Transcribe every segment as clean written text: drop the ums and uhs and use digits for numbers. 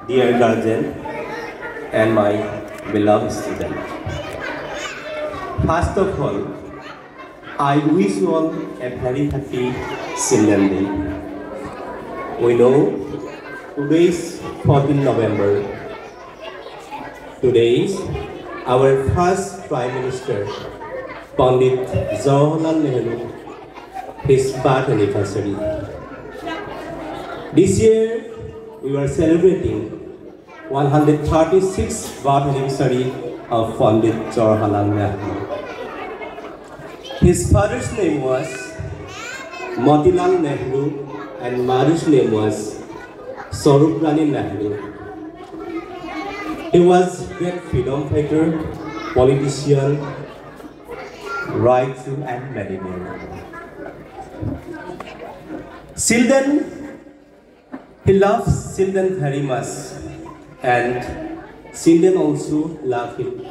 dear guardian, and my beloved student. First of all, I wish you all a very happy Children's Day. We know today is 14 November. Today is our first Prime Minister, Pandit Jawaharlal Nehru, his birth anniversary. This year, we are celebrating 136th birth anniversary of Pandit Jawaharlal Nehru. His father's name was Motilal Nehru and mother's name was Swaruprani Nehru. He was a great freedom fighter, politician, writer, and millionaire. Children, he loves children very much, and children also love him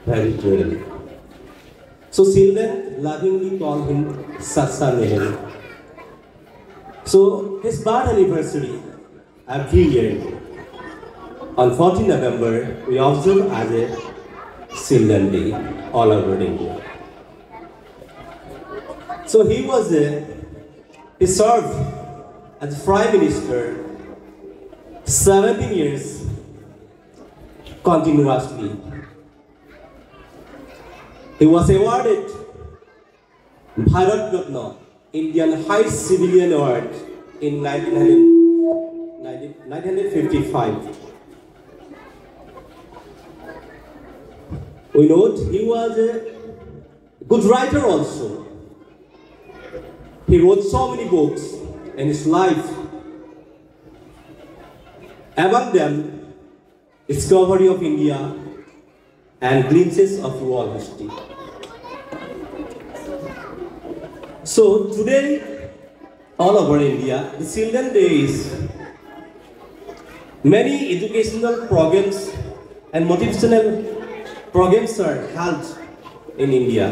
very dearly. So children lovingly call him Sasa Nehru. So his birth anniversary every year on 14 November we observe as a Children's Day all over India. So he served as Prime Minister 17 years continuously. He was awarded Bharat Ratna, Indian Highest Civilian Award in 1955. We note he was a good writer also. He wrote so many books in his life. Among them, Discovery of India and Glimpses of World History. So today, all over India, the Children's Day is many educational programs and motivational programs are held in India.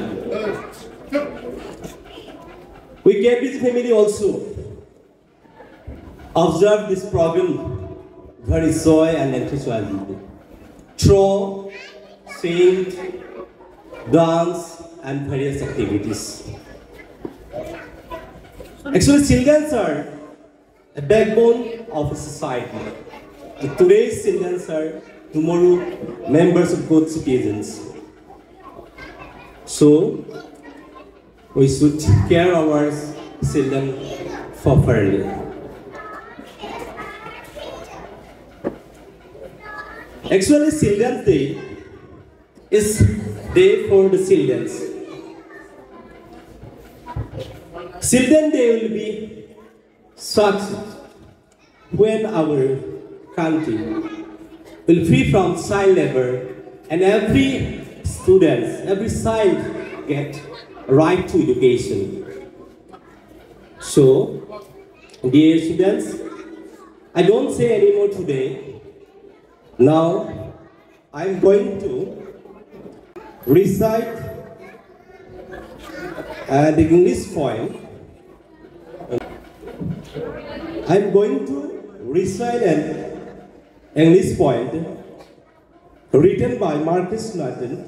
We Cambridge family also observe this program very joy and enthusiasm through sing, dance, and various activities. Actually, children are a backbone of a society. Today's children are tomorrow members of good citizens. So, we should care our children properly. Actually, Children's Day is day for the children. Children's Day will be such when our country will free from child labor and every student, every child get right to education. So, dear students, I don't say anymore today. Now, I'm going to recite the English poem. I'm going to recite an English poem written by Marcus Norton.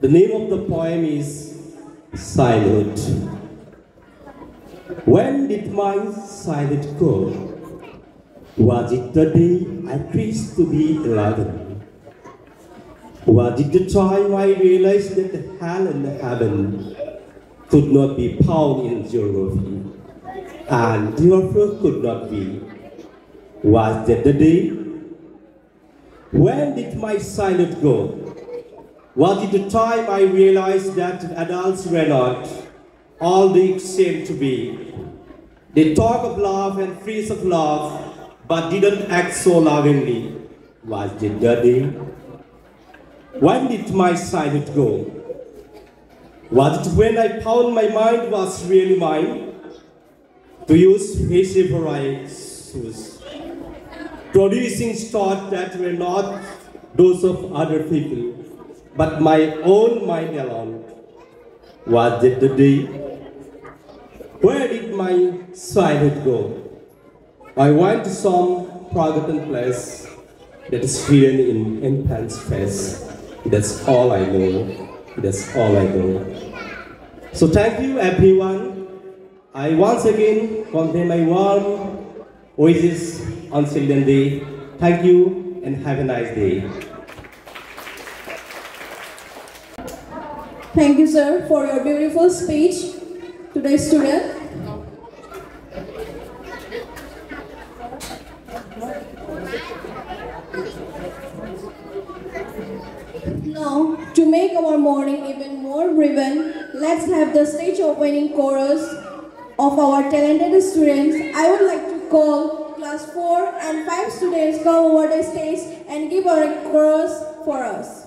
The name of the poem is Childhood. When did my childhood go? Was it the day I ceased to be 11? Was it the time I realized that hell and heaven could not be found in geography, and therefore could not be? Was that the day? When did my childhood go? Was it the time I realized that adults were not all they seemed to be? They talk of love and preach of love, but didn't act so lovingly. Was it the day? When did my childhood go? Was it when I found my mind was really mine? To use wherever I choose, producing thoughts that were not those of other people, but my own mind alone. Was it the day? Where did my childhood go? I went to some forgotten place that is hidden in infant's face. That's all I know. That's all I know. So thank you everyone. I once again convey my warm wishes on Children's Day. Thank you and have a nice day. Thank you, sir, for your beautiful speech to the student. Now, to make our morning even more vibrant, let's have the stage opening chorus of our talented students. I would like to call class 4 and 5 students come over the stage and give our chorus for us.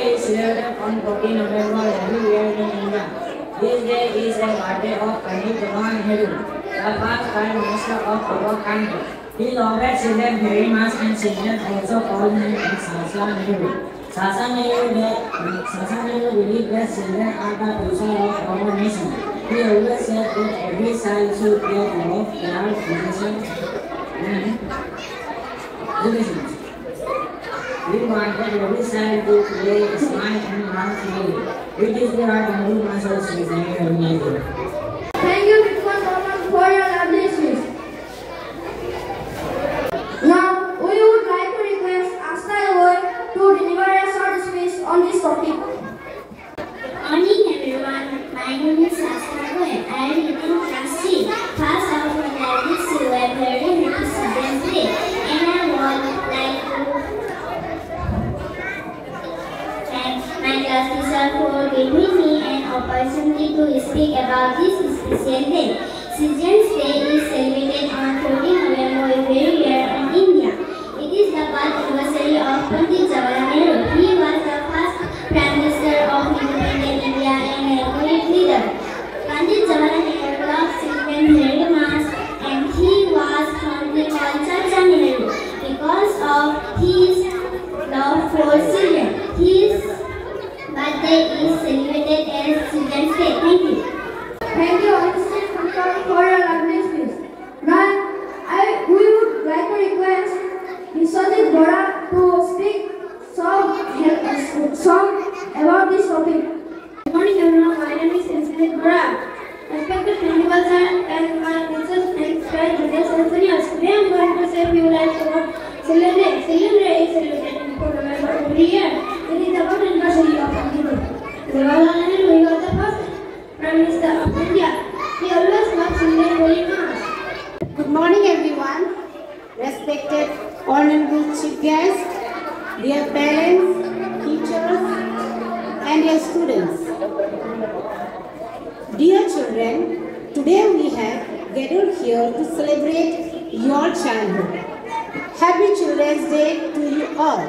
Day is celebrated on 14 November every year in India. This day is the birthday of Pandit Jawaharlal Nehru, the first Prime Minister of our country. He loved children very much and children also called him Sasa Nehru. Sasa Nehru believed that children are the future of our nation. He always said that every child should get love, care, education, and education. We wanted every child to play, smile, and learn freely. It is the art and good masters with the Thank you, Vikram Thomas, for your lovely speech. Now, we would like to request Asta Roy to deliver a short speech on this topic. Morning everyone, my name is Asta Roy. I am in class 3. First of all, I wish you a very happy Children's Day, and I would like to thank my class teacher for giving me an opportunity to speak about this special day. Children's Day is celebrated on 14 November every year in India. It is the birth anniversary of Pandit Jawaharlal Nehru. He was the first Prime Minister of independent India and a great leader. Pandit Jawaharlal Nehru loved children very much, and he was fondly called Chacha Nehru because of his love for children. His birthday is celebrated as Children's Day. Thank you. Thank you, Mr. Kumar, for your lovely speech. Now, we would like to request Biswajit Bora to speak some about this topic. Good morning everyone, my name is Biswajit Bora. Respected principal sir and my teachers and friends, brothers and seniors. Today I am going to say a few lines about Children's Day. Children's Day is celebrated in November every year. It is about the anniversary of Pandit Jawaharlal Nehru. He was the first Prime Minister of India. He always loved children very much. Good morning everyone, respected honorable chief guests, dear parents, teachers and dear students. Dear children, today we have gathered here to celebrate your childhood. Happy Children's Day to you all.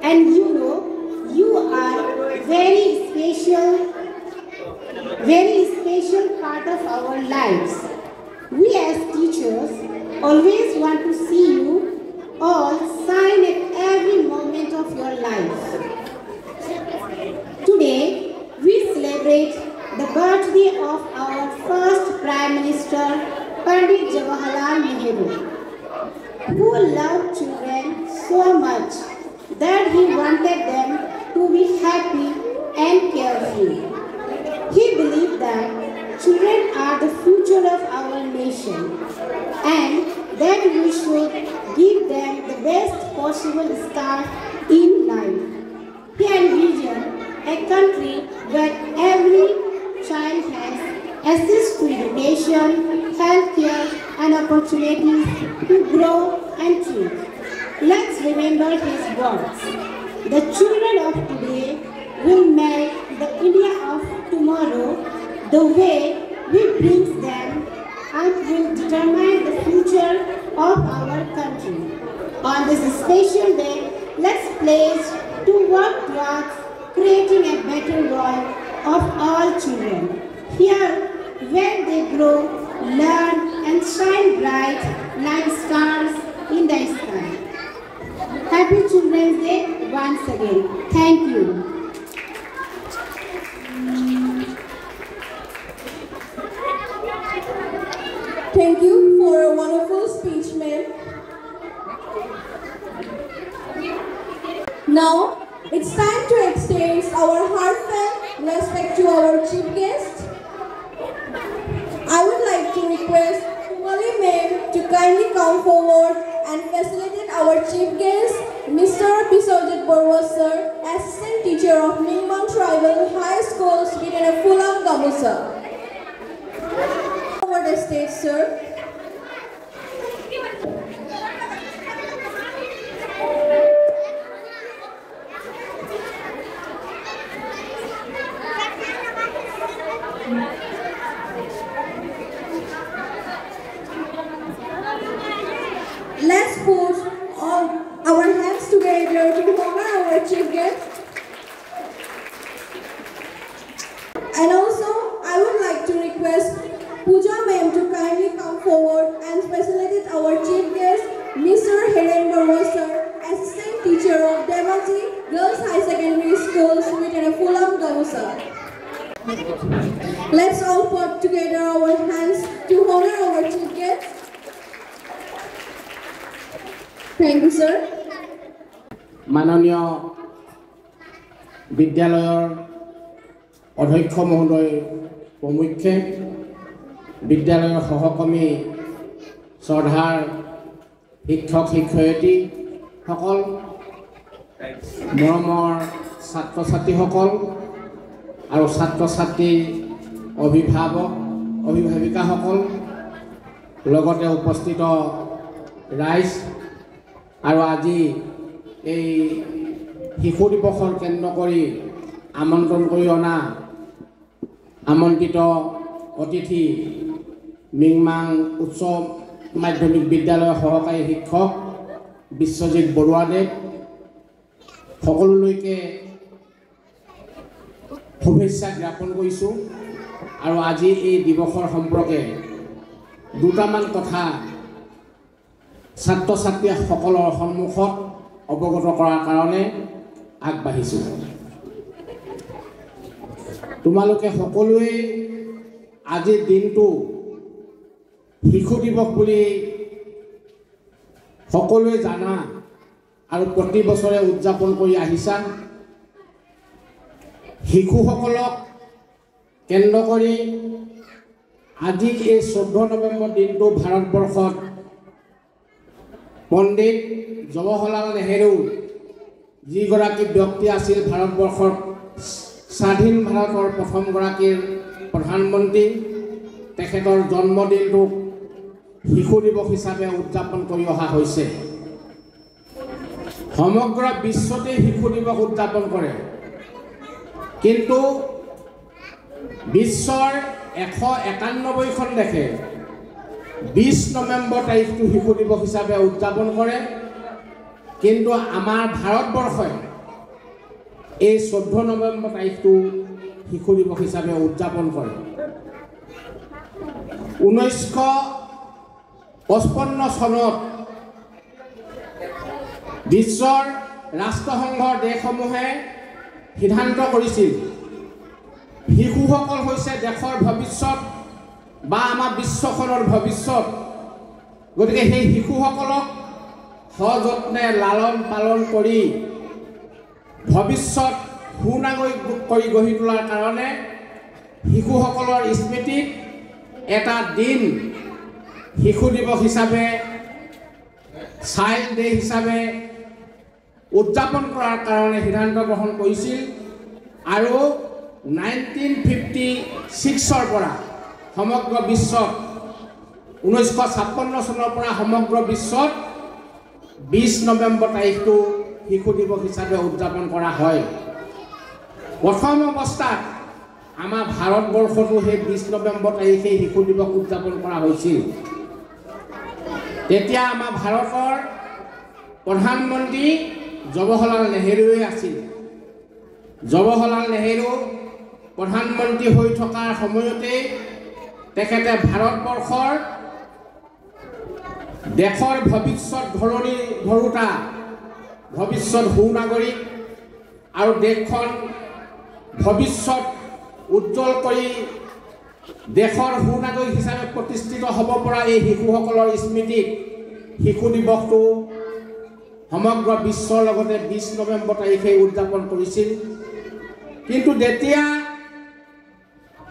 And you know, you are very special part of our lives. We as teachers always want to see you all shine at every moment of your life. Today, we celebrate the birthday of our first Prime Minister, Pandit Jawaharlal Nehru, who loved children so much that he wanted them to be happy and carefree. He believed that children are the future of our nation and that we should give them the best possible start in life. He envisioned a country where every child has access to education, healthcare and opportunities to grow and thrive. Let's remember his words. The children of today will make the India of tomorrow. The way we bring them up will determine the future of our country. On this special day, let's pledge to work towards creating a better world of all children. Here, where they grow, learn and shine bright like stars in the sky. Happy Children's Day once again. Thank you. Thank you for a wonderful speech, ma'am. Now, it's time to extend our heartfelt respect to our chief guest. I would like to request Kumali ma'am to kindly come forward and facilitate our chief guest, Mr. Biswajit Bora sir, Assistant Teacher of Ningman Tribal High School, Sweden, Fulam, Gamusa. Over the stage, sir. Let's put all our hands together to honor our chief guest. sir. Let's all put together our hands to honor our chief guest. Thank you, sir. মাননীয় বিদ্যালয়ৰ অধ্যক্ষ মহোদয় প্ৰমুখ্যে বিদ্যালয়ৰ সহকৰ্মী শ্ৰদ্ধাৰ শিক্ষক শিক্ষয়িত্ৰীসকল মৰমৰ ছাত্ৰ ছাত্ৰীসকল আৰু ছাত্ৰ ছাত্ৰীৰ অভিভাৱক অভিভাৱিকাসকল লগতে উপস্থিত ৰাইজ আৰু আজি এই শিশু দিৱসৰ কেন্দ্ৰ কৰি আমন্ত্ৰণ কৰি অনা আমন্ত্ৰিত অতিথি মিংমাং উচ্চ মাধ্যমিক বিদ্যালয়ৰ সহকাৰী শিক্ষক বিশ্বজিৎ বৰুৱাদেৱ সকলোলৈকে শুভেচ্ছা জ্ঞাপন কৰিছোঁ আৰু আজি এই দিৱসৰ সম্পৰ্কে দুটামান কথা ছাত্ৰ ছাত্ৰীসকলৰ সন্মুখত অৱগত কৰাৰ কাৰণে আগবাঢ়িছোঁ। তোমালোকে সকলোৱে আজিৰ দিনটো শিশু দিৱস বুলি সকলোৱে জানা আৰু প্ৰতি বছৰে উদযাপন কৰি আহিছা। শিশুসকলক কেন্দ্ৰ কৰি আজি এই 14 নৱেম্বৰ দিনটো ভাৰতবৰ্ষত পণ্ডিত জৱাহৰলাল নেহেৰু যিগৰাকী ব্যক্তি আছিল ভাৰতবৰ্ষৰ স্বাধীন ভাৰতৰ প্ৰথমগৰাকীৰ প্ৰধানমন্ত্ৰী, তেখেতৰ জন্মদিনটোক শিশু দিৱস হিচাপে উদযাপন কৰি অহা হৈছে। সমগ্ৰ বিশ্বতে শিশু দিৱস উদযাপন কৰে, কিন্তু বিশ্বৰ 191খন দেশে 20 নৱেম্বৰ তাৰিখটো শিশু দিৱস হিচাপে উদযাপন কৰে, কিন্তু আমাৰ ভাৰতবৰ্ষই এই 14 নৱেম্বৰ তাৰিখটো শিশু দিৱস হিচাপে উদযাপন কৰে। 1955 চনত বিশ্বৰ ৰাষ্ট্ৰসংঘৰ দেশসমূহে সিদ্ধান্ত কৰিছিল শিশুসকল হৈছে দেশৰ ভৱিষ্যত বা আমাৰ বিশ্বখনৰ ভৱিষ্যত। গতিকে সেই শিশুসকলক সযত্নে লালন পালন কৰি ভৱিষ্যত সুনাগৰিক কৰি গঢ়ি তোলাৰ কাৰণে শিশুসকলৰ স্মৃতিত এটা দিন শিশু দিৱস হিচাপে চাইল্ড ডে হিচাপে উদযাপন কৰাৰ কাৰণে সিদ্ধান্ত গ্ৰহণ কৰিছিল। আৰু 1956 পৰা সমগ্ৰ বিশ্বত 1956 চনৰ পৰা সমগ্ৰ বিশ্বত 20 নৱেম্বৰ তাৰিখটো শিশু দিৱস হিচাপে উদযাপন কৰা হয়। প্ৰথম অৱস্থাত আমাৰ ভাৰতবৰ্ষতো সেই 20 নৱেম্বৰ তাৰিখে শিশু দিৱস উদযাপন কৰা হৈছিল। তেতিয়া আমাৰ ভাৰতৰ প্ৰধানমন্ত্ৰী জৱাহৰলাল নেহেৰুৱে আছিল। জৱাহৰলাল নেহেৰু প্ৰধানমন্ত্ৰী হৈ থকাৰ সময়তে তেখেতে ভাৰতবৰ্ষৰ দেশৰ ভৱিষ্যত ধৰোতা ভৱিষ্যত সুনাগৰিক আৰু দেশখন ভৱিষ্যত উজ্জ্বল কৰি দেশৰ সুনাগৰিক হিচাপে প্ৰতিষ্ঠিত হ'ব পৰা এই শিশুসকলৰ স্মৃতিত শিশু দিৱসটো সমগ্ৰ বিশ্বৰ লগতে 20 নৱেম্বৰ তাৰিখে উদযাপন কৰিছিল। কিন্তু যেতিয়া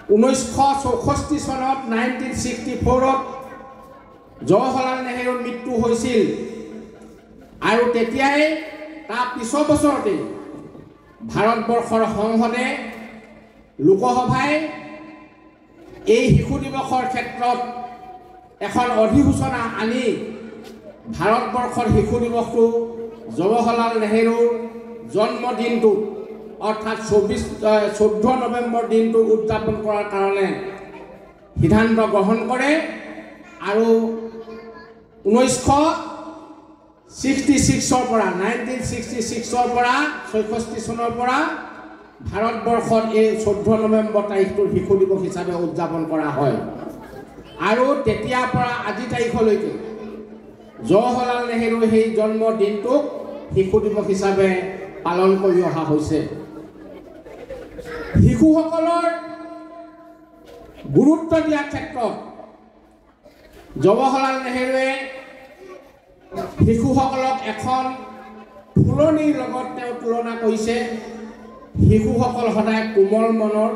1964 চনত 1964ত জৱাহৰলাল নেহেৰুৰ মৃত্যু হৈছিল আৰু তেতিয়াই তাৰ পিছৰ বছৰতে ভাৰতবৰ্ষৰ সংসদে লোকসভাই এই শিশু দিৱসৰ ক্ষেত্ৰত এখন অধিসূচনা আনি ভাৰতবৰ্ষৰ শিশু দিৱসটো জৱাহৰলাল নেহেৰুৰ জন্মদিনটো অৰ্থাৎ 14 নৱেম্বৰ দিনটো উদযাপন কৰাৰ কাৰণে সিদ্ধান্ত গ্ৰহণ কৰে। আৰু 1966 পৰা 1966 পৰা 64 চনৰ পৰা ভাৰতবৰ্ষত এই 14 নৱেম্বৰ তাৰিখটো শিশু দিৱস হিচাপে উদযাপন কৰা হয়। আৰু তেতিয়াৰ পৰা আজি তাৰিখলৈকে জৱাহৰলাল নেহেৰুৰ সেই জন্মদিনটোক শিশু দিৱস হিচাপে পালন কৰি অহা হৈছে। শিশুসকলৰ গুৰুত্ব দিয়া ক্ষেত্ৰত জৱাহৰলাল নেহৰুৱে শিশুসকলক এখন ফুলনিৰ লগত তেওঁ তুলনা কৰিছে। শিশুসকল সদায় কোমল মনৰ,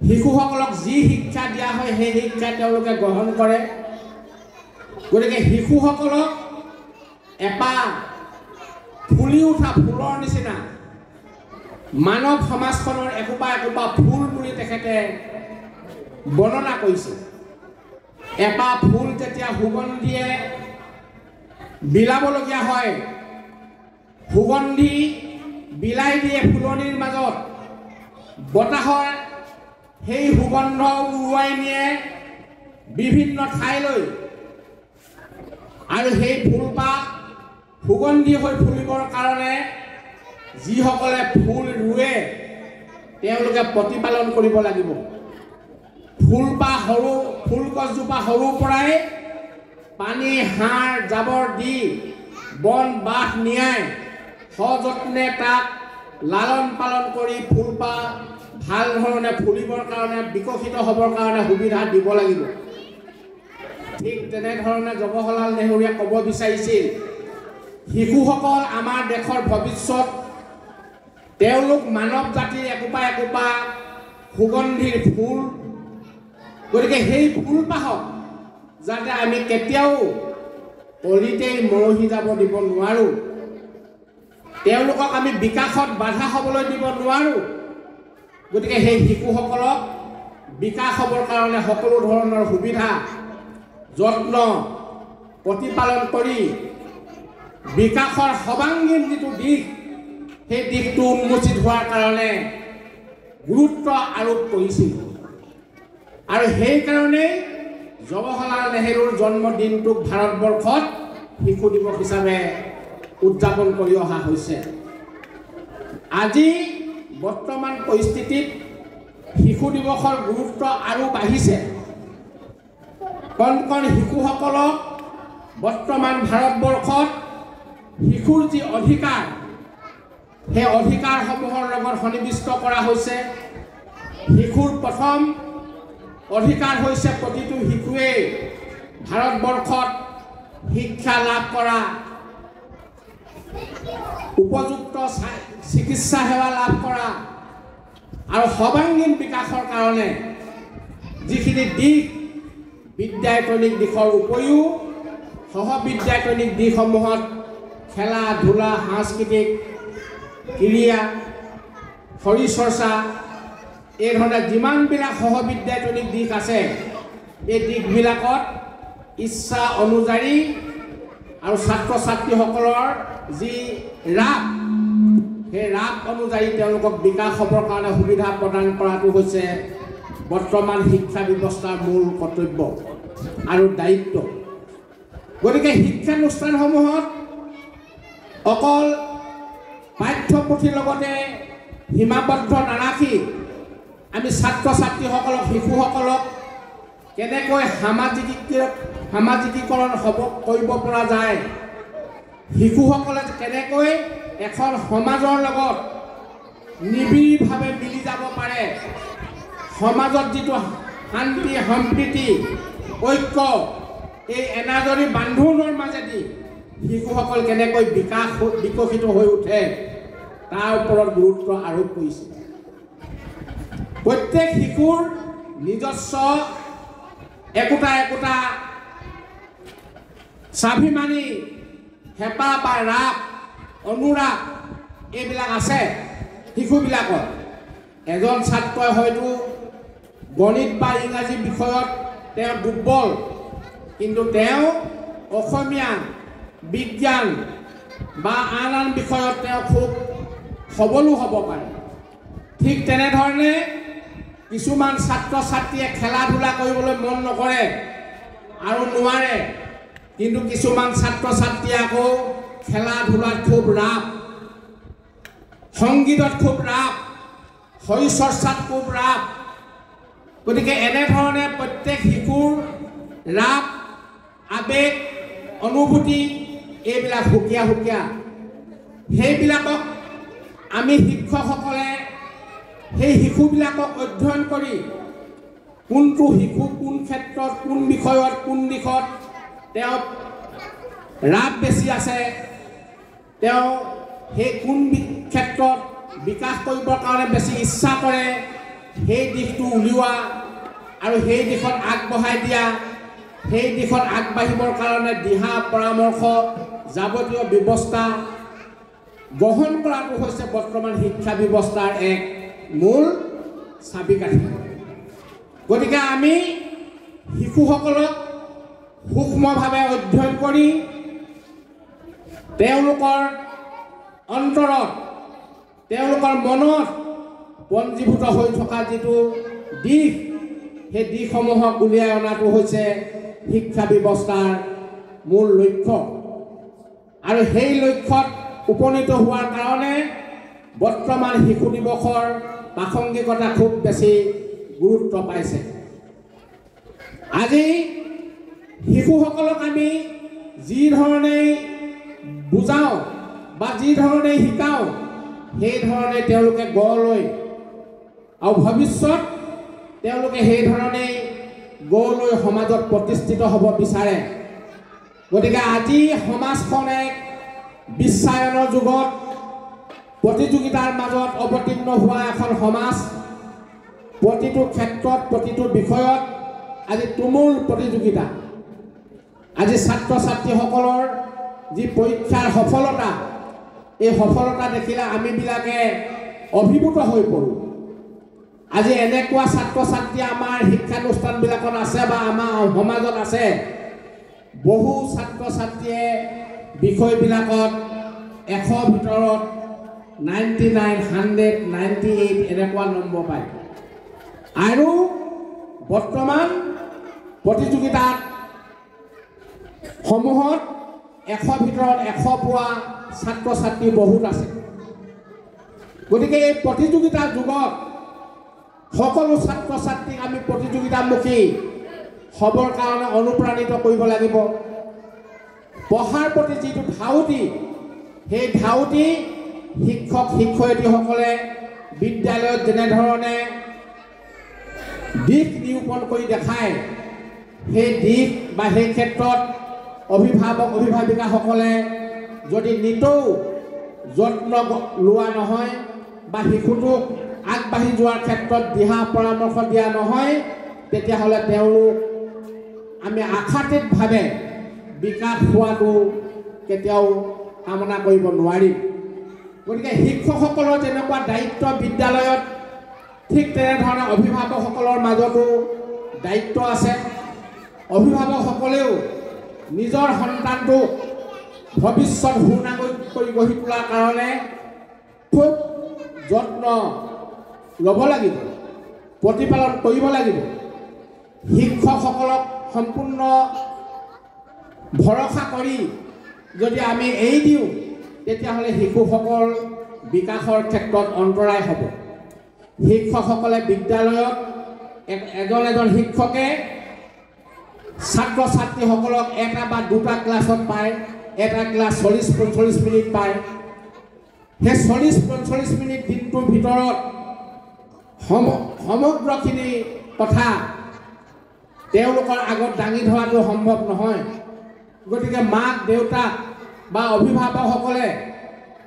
শিশুসকলক যি শিক্ষা দিয়া হয় সেই শিক্ষা তেওঁলোকে গ্ৰহণ কৰে। গতিকে শিশুসকলক এপাহ ফুলি উঠা ফুলৰ নিচিনা মানৱ সমাজখনৰ একোপা একোপা ফুল বুলি তেখেতে বৰ্ণনা কৰিছে। এপাহ ফুল যেতিয়া সুগন্ধিয়ে বিলাবলগীয়া হয়, সুগন্ধি বিলাই দিয়ে ফুলনিৰ মাজত, বতাহৰ সেই সুগন্ধ উৰুৱাই নিয়ে বিভিন্ন ঠাইলৈ, আৰু সেই ফুলপাহ সুগন্ধি হৈ ফুলিবৰ কাৰণে যিসকলে ফুল ৰুৱে তেওঁলোকে প্ৰতিপালন কৰিব লাগিব। ফুলপাহ সৰু, ফুল গছজোপা সৰুৰ পৰাই পানী সাৰ জাবৰ দি বন বাঁহ নিয়াই সযত্নে তাক লালন পালন কৰি ফুলপাহ ভাল ধৰণে ফুলিবৰ কাৰণে, বিকশিত হ'বৰ কাৰণে সুবিধা দিব লাগিব। ঠিক তেনেধৰণে জৱাহৰলাল নেহৰুৱে ক'ব বিচাৰিছিল, শিশুসকল আমাৰ দেশৰ ভৱিষ্যত, তেওঁলোক মানৱ জাতিৰ একোপা একোপা সুগন্ধিৰ ফুল। গতিকে সেই ফুলপাহক যাতে আমি কেতিয়াও অলিতেই মৰহি যাব দিব নোৱাৰোঁ, তেওঁলোকক আমি বিকাশত বাধা হ'বলৈ দিব নোৱাৰোঁ। গতিকে সেই শিশুসকলক বিকাশ হ'বৰ কাৰণে সকলো ধৰণৰ সুবিধা যত্ন প্ৰতিপালন কৰি বিকাশৰ সৰ্বাংগীন যিটো দিশ, সেই দিশটো উন্মোচিত হোৱাৰ কাৰণে গুৰুত্ব আৰোপ কৰিছিল। আৰু সেইকাৰণেই জৱাহৰলাল নেহৰুৰ জন্মদিনটোক ভাৰতবৰ্ষত শিশু দিৱস হিচাপে উদযাপন কৰি অহা হৈছে। আজি বৰ্তমান পৰিস্থিতিত শিশু দিৱসৰ গুৰুত্ব আৰু বাঢ়িছে। কণ কণ শিশুসকলক বৰ্তমান ভাৰতবৰ্ষত শিশুৰ যি অধিকাৰ, সেই অধিকাৰসমূহৰ লগত সন্নিৱিষ্ট কৰা হৈছে। শিশুৰ প্ৰথম অধিকাৰ হৈছে প্ৰতিটো শিশুৱে ভাৰতবৰ্ষত শিক্ষা লাভ কৰা, উপযুক্ত চিকিৎসা সেৱা লাভ কৰা, আৰু সৰ্বাংগীন বিকাশৰ কাৰণে যিখিনি দিশ বিদ্যায়তনিক দিশৰ উপৰিও সহবিদ্যায়তনিক দিশসমূহত খেলা ধূলা, সাংস্কৃতিক ক্ৰিয়া, শৰীৰ চৰ্চা, এই ধৰণে যিমানবিলাক সহবিদ্যায়তনিক দিশ আছে, এই দিশবিলাকত ইচ্ছা অনুযায়ী আৰু ছাত্ৰ ছাত্ৰীসকলৰ যি ৰাপ, সেই ৰাপ অনুযায়ী তেওঁলোকক বিকাশ হ'বৰ কাৰণে সুবিধা প্ৰদান কৰাটো হৈছে বৰ্তমান শিক্ষা ব্যৱস্থাৰ মূল কৰ্তব্য আৰু দায়িত্ব। গতিকে শিক্ষানুষ্ঠানসমূহত অকল পাঠ্যপুথিৰ লগতে সীমাবদ্ধ নাৰাখি আমি ছাত্ৰ ছাত্ৰীসকলক, শিশুসকলক কেনেকৈ সামাজিকীকৰণ কৰিব পৰা যায়, শিশুসকলে কেনেকৈ এখন সমাজৰ লগত নিবিড়ভাৱে মিলি যাব পাৰে, সমাজত যিটো শান্তি সম্প্ৰীতি ঐক্য, এই এনাজৰী বান্ধোনৰ মাজেদি শিশুসকল কেনেকৈ বিকশিত হৈ উঠে তাৰ ওপৰত গুৰুত্ব আৰোপ কৰিছে। প্ৰত্যেক শিশুৰ নিজস্ব একোটা একোটা স্বাভিমানী হেঁপাহ বা ৰাপ, অনুৰাগ এইবিলাক আছে শিশুবিলাকৰ। এজন ছাত্ৰই হয়তো গণিত বা ইংৰাজী বিষয়ত তেওঁ দুৰ্বল, কিন্তু তেওঁ অসমীয়া, বিজ্ঞান বা আন আন বিষয়ত তেওঁ খুব সবলো হ'ব পাৰে। ঠিক তেনেধৰণে কিছুমান ছাত্ৰ ছাত্ৰীয়ে খেলা ধূলা কৰিবলৈ মন নকৰে আৰু নোৱাৰে, কিন্তু কিছুমান ছাত্ৰ ছাত্ৰীয়ে আকৌ খেলা ধূলাত খুব ৰাপ, সংগীতত খুব ৰাপ, শৰীৰ চৰ্চাত খুব ৰাপ। গতিকে এনেধৰণে প্ৰত্যেক শিশুৰ ৰাপ, আবেগ, অনুভূতি এইবিলাক সুকীয়া সুকীয়া। সেইবিলাকক আমি শিক্ষকসকলে সেই শিশুবিলাকক অধ্যয়ন কৰি কোনটো শিশু কোন ক্ষেত্ৰত কোন বিষয়ত কোন দিশত তেওঁ ৰাপ বেছি আছে, তেওঁ সেই কোন ক্ষেত্ৰত বিকাশ কৰিবৰ কাৰণে বেছি ইচ্ছা কৰে, সেই দিশটো উলিওৱা আৰু সেই দিশত আগবঢ়াই দিয়া, সেই দিশত আগবাঢ়িবৰ কাৰণে দিহা পৰামৰ্শ যাৱতীয় ব্যৱস্থা গ্ৰহণ কৰাটো হৈছে বৰ্তমান শিক্ষা ব্যৱস্থাৰ এক মূল চাবিকাঠি। গতিকে আমি শিশুসকলক সূক্ষ্মভাৱে অধ্যয়ন কৰি তেওঁলোকৰ অন্তৰত তেওঁলোকৰ মনত পঞ্জীভূত হৈ থকা যিটো দিশ, সেই দিশসমূহক উলিয়াই অনাটো হৈছে শিক্ষা ব্যৱস্থাৰ মূল লক্ষ্য। আৰু সেই লক্ষ্যত উপনীত হোৱাৰ কাৰণে বৰ্তমান শিশু দিৱসৰ প্ৰাসংগিকতা খুব বেছি গুৰুত্ব পাইছে। আজি শিশুসকলক আমি যি ধৰণেই বুজাওঁ বা যি ধৰণেই শিকাওঁ, সেই ধৰণে তেওঁলোকে গঢ় লৈ আৰু ভৱিষ্যত তেওঁলোকে সেই ধৰণেই গঢ় লৈ সমাজত প্ৰতিষ্ঠিত হ'ব বিচাৰে। গতিকে আজি সমাজখন এক বিশ্বায়নৰ যুগত প্ৰতিযোগিতাৰ মাজত অৱতীৰ্ণ হোৱা এখন সমাজ। প্ৰতিটো ক্ষেত্ৰত প্ৰতিটো বিষয়ত আজি তুমুল প্ৰতিযোগিতা। আজি ছাত্ৰ ছাত্ৰীসকলৰ যি পৰীক্ষাৰ সফলতা, এই সফলতা দেখিলে আমিবিলাকে অভিভূত হৈ পৰোঁ। আজি এনেকুৱা ছাত্ৰ ছাত্ৰী আমাৰ শিক্ষানুষ্ঠানবিলাকত আছে বা আমাৰ সমাজত আছে, বহু ছাত্ৰ ছাত্ৰীয়ে বিষয়বিলাকত 100 ভিতৰত 99, 100, 98 এনেকুৱা নম্বৰ পায়। আৰু বৰ্তমান প্ৰতিযোগিতাত সমূহত 100 ভিতৰত 100 পোৱা ছাত্ৰ ছাত্ৰী বহুত আছে। গতিকে এই প্ৰতিযোগিতাৰ যুগত সকলো ছাত্ৰ ছাত্ৰীক আমি প্ৰতিযোগিতামুখী হ'বৰ কাৰণে অনুপ্ৰাণিত কৰিব লাগিব। পঢ়াৰ প্ৰতি যিটো ধাউতি, সেই ধাউতি শিক্ষক শিক্ষয়িত্ৰীসকলে বিদ্যালয়ত যেনেধৰণে দিশ নিৰূপণ কৰি দেখায়, সেই দিশ বা সেই ক্ষেত্ৰত অভিভাৱক অভিভাৱিকাসকলে যদি নিতৌ যত্ন লোৱা নহয় বা শিশুটোক আগবাঢ়ি যোৱাৰ ক্ষেত্ৰত দিহা পৰামৰ্শ দিয়া নহয়, তেতিয়াহ'লে তেওঁলোক আমি আশাতীতভাৱে বিকাশ হোৱাটো কেতিয়াও কামনা কৰিব নোৱাৰিম। গতিকে শিক্ষকসকলৰ যেনেকুৱা দায়িত্ব বিদ্যালয়ত, ঠিক তেনেধৰণে অভিভাৱকসকলৰ মাজতো দায়িত্ব আছে। অভিভাৱকসকলেও নিজৰ সন্তানটোক ভৱিষ্যত সুনাগৰিক কৰি গঢ়ি তোলাৰ কাৰণে খুব যত্ন ল'ব লাগিব, প্ৰতিপালন কৰিব লাগিব। শিক্ষকসকলক সম্পূৰ্ণ ভৰসা কৰি যদি আমি এৰি দিওঁ, তেতিয়াহ'লে শিশুসকল বিকাশৰ ক্ষেত্ৰত অন্তৰায় হ'ব। শিক্ষকসকলে বিদ্যালয়ত এজন এজন শিক্ষকে ছাত্ৰ ছাত্ৰীসকলক এটা বা দুটা ক্লাছত পায়, এটা ক্লাছ 40-45 মিনিট পায়। সেই 40-45 মিনিট দিনটোৰ ভিতৰত সমগ্ৰখিনি কথা তেওঁলোকৰ আগত দাঙি ধৰাটো সম্ভৱ নহয়। গতিকে মাক দেউতাক বা অভিভাৱকসকলে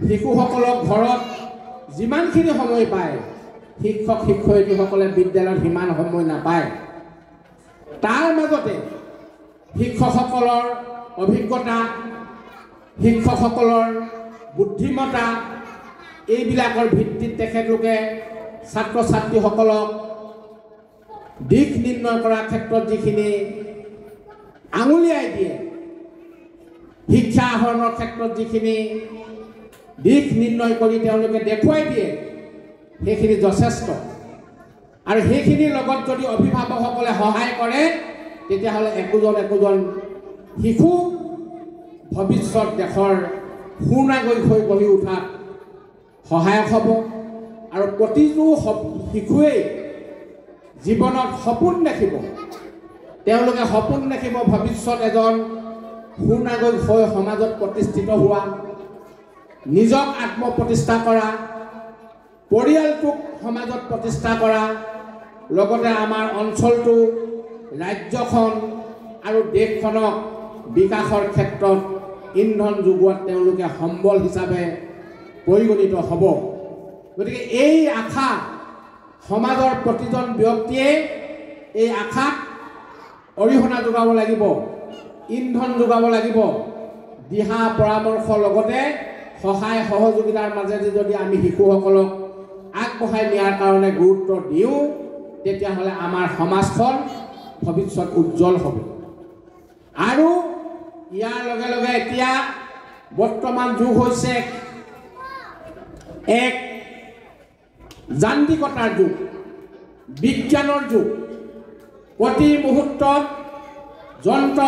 শিশুসকলক ঘৰত যিমানখিনি সময় পায়, শিক্ষক শিক্ষয়িত্ৰীসকলে বিদ্যালয়ত সিমান সময় নাপায়। তাৰ মাজতে শিক্ষকসকলৰ অভিজ্ঞতা, শিক্ষকসকলৰ বুদ্ধিমতা, এইবিলাকৰ ভিত্তিত তেখেতলোকে ছাত্ৰ ছাত্ৰীসকলক দিশ নিৰ্ণয় কৰাৰ ক্ষেত্ৰত যিখিনি আঙুলিয়াই দিয়ে, শিক্ষা আহৰণৰ ক্ষেত্ৰত যিখিনি দিশ নিৰ্ণয় কৰি তেওঁলোকে দেখুৱাই দিয়ে, সেইখিনি যথেষ্ট। আৰু সেইখিনিৰ লগত যদি অভিভাৱকসকলে সহায় কৰে, তেতিয়াহ'লে একোজন শিশু ভৱিষ্যত দেশৰ সুনাগৰিক হৈ গঢ়ি উঠাত সহায়ক হ'ব। আৰু প্ৰতিটো শিশুৱেই জীৱনত সপোন দেখিব, তেওঁলোকে সপোন দেখিব ভৱিষ্যত এজন সুনাগৰিক হৈ সমাজত প্ৰতিষ্ঠিত হোৱা, নিজক আত্মপ্ৰতিষ্ঠা কৰা, পৰিয়ালটোক সমাজত প্ৰতিষ্ঠা কৰা লগতে আমাৰ অঞ্চলটো ৰাজ্যখন আৰু দেশখনক বিকাশৰ ক্ষেত্ৰত ইন্ধন যোগোৱাত তেওঁলোকে সম্বল হিচাপে পৰিগণিত হ'ব গতিকে এই আশা সমাজৰ প্ৰতিজন ব্যক্তিয়ে এই আশাক অৰিহণা যোগাব লাগিব ইন্ধন যোগাব লাগিব দিহা পৰামৰ্শ লগতে সহায় সহযোগিতাৰ মাজেদি যদি আমি শিশুসকলক আগবঢ়াই নিয়াৰ কাৰণে গুৰুত্ব দিওঁ তেতিয়াহ'লে আমাৰ সমাজখন ভৱিষ্যত উজ্জ্বল হ'ব আৰু ইয়াৰ লগে লগে এতিয়া বৰ্তমান যুগ হৈছে এক যান্ত্ৰিকতাৰ যুগ বিজ্ঞানৰ যুগ প্ৰতি মুহূৰ্তত যন্ত্ৰ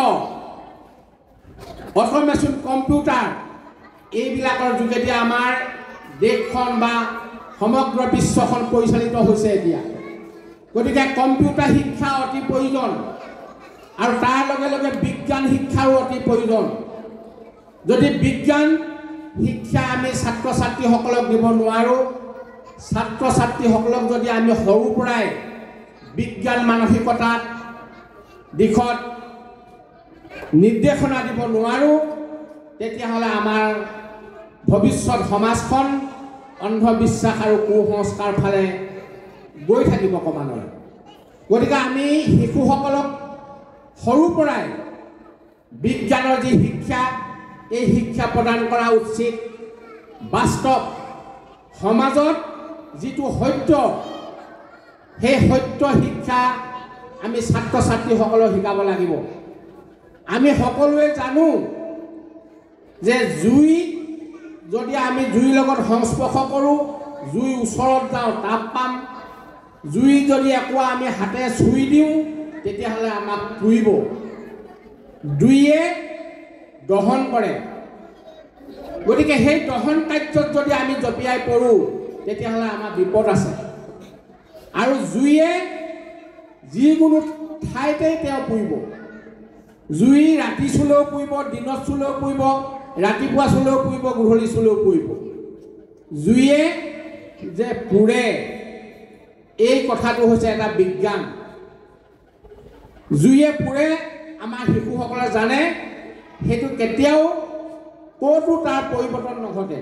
অট'মেশ্যন কম্পিউটাৰ এইবিলাকৰ যোগেদি আমাৰ দেশখন বা সমগ্ৰ বিশ্বখন পৰিচালিত হৈছে এতিয়া গতিকে কম্পিউটাৰ শিক্ষা অতি প্ৰয়োজন আৰু তাৰ লগে লগে বিজ্ঞান শিক্ষাও অতি প্ৰয়োজন যদি বিজ্ঞান শিক্ষা আমি ছাত্ৰ ছাত্ৰীসকলক দিব নোৱাৰোঁ ছাত্ৰ ছাত্ৰীসকলক যদি আমি সৰুৰ পৰাই বিজ্ঞান মানসিকতাত দিশত নিৰ্দেশনা দিব নোৱাৰোঁ তেতিয়াহ'লে আমাৰ ভৱিষ্যত সমাজখন অন্ধবিশ্বাস আৰু কুসংস্কাৰ ফালে গৈ থাকিব ক্ৰমান্বয়ে গতিকে আমি শিশুসকলক সৰুৰ পৰাই বিজ্ঞানৰ যি শিক্ষা এই শিক্ষা প্ৰদান কৰা উচিত বাস্তৱ সমাজত যিটো সত্য সেই সত্য শিক্ষা আমি ছাত্ৰ ছাত্ৰীসকলক শিকাব লাগিব আমি সকলোৱে জানো যে জুই যদি আমি জুইৰ লগত সংস্পৰ্শ কৰোঁ জুই ওচৰত যাওঁ তাপ পাম জুই যদি একোৱা আমি হাতে চুই দিওঁ তেতিয়াহ'লে আমাক পুৰিব জুইয়ে দহন কৰে গতিকে সেই দহন কাৰ্যত যদি আমি জপিয়াই পৰোঁ তেতিয়াহ'লে আমাৰ বিপদ আছে আৰু জুইয়ে যিকোনো ঠাইতে তেওঁ পুৰিব জুই ৰাতি চুলেও পুৰিব দিনত চুলেও পুৰিব ৰাতিপুৱা চুলেও পুৰিব গধূলি চুলেও পুৰিব জুইয়ে যে পুৰে এই কথাটো হৈছে এটা বিজ্ঞান জুইয়ে পুৰে আমাৰ শিশুসকলে জানে সেইটো কেতিয়াও ক'তো তাৰ পৰিৱৰ্তন নঘটে